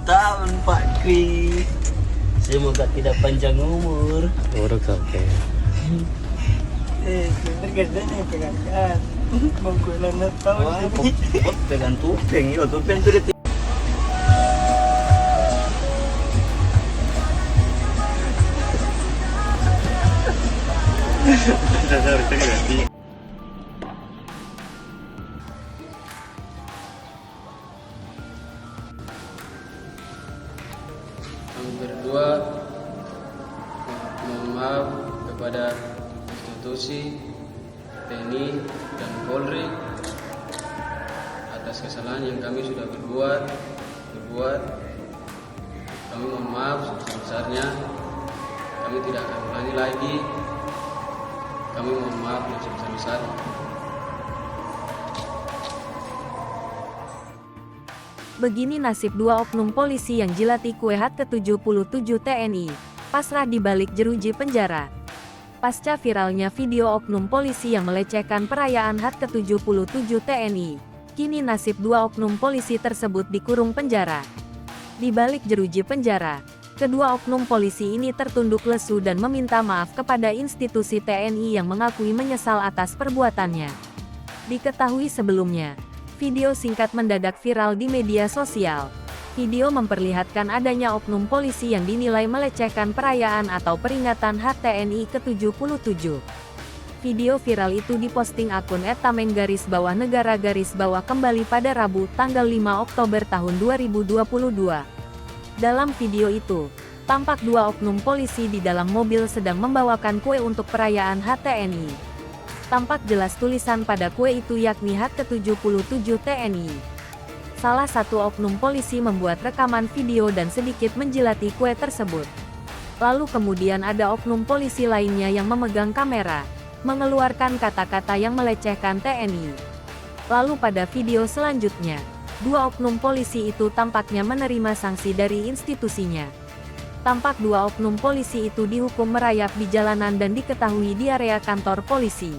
tahun Pak Kri. Semoga tidak panjang umur. Uruk sampai. Terkadang pegang kan. Mau gue lanat tahun ini. Pegang tupeng, yo tupeng tuh dia. Kami berdua mohon maaf kepada institusi TNI dan Polri atas kesalahan yang kami sudah berbuat. Kami mohon maaf sebesar-besarnya. Kami tidak akan ulangi lagi. Kami mohon maaf yang sebesar-besarnya. Begini nasib dua oknum polisi yang jilati kue HUT ke-77 TNI, pasrah di balik jeruji penjara. Pasca viralnya video oknum polisi yang melecehkan perayaan HUT ke-77 TNI, kini nasib dua oknum polisi tersebut dikurung penjara. Di balik jeruji penjara, kedua oknum polisi ini tertunduk lesu dan meminta maaf kepada institusi TNI yang mengakui menyesal atas perbuatannya. Diketahui sebelumnya, video singkat mendadak viral di media sosial. Video memperlihatkan adanya oknum polisi yang dinilai melecehkan perayaan atau peringatan HUT TNI ke-77. Video viral itu diposting akun @tameng_negara_kembali pada Rabu, tanggal 5 Oktober tahun 2022. Dalam video itu, tampak dua oknum polisi di dalam mobil sedang membawakan kue untuk perayaan HUT TNI. Tampak jelas tulisan pada kue itu yakni HUT ke-77 TNI. Salah satu oknum polisi membuat rekaman video dan sedikit menjilati kue tersebut. Lalu kemudian ada oknum polisi lainnya yang memegang kamera, mengeluarkan kata-kata yang melecehkan TNI. Lalu pada video selanjutnya, dua oknum polisi itu tampaknya menerima sanksi dari institusinya. Tampak dua oknum polisi itu dihukum merayap di jalanan dan diketahui di area kantor polisi.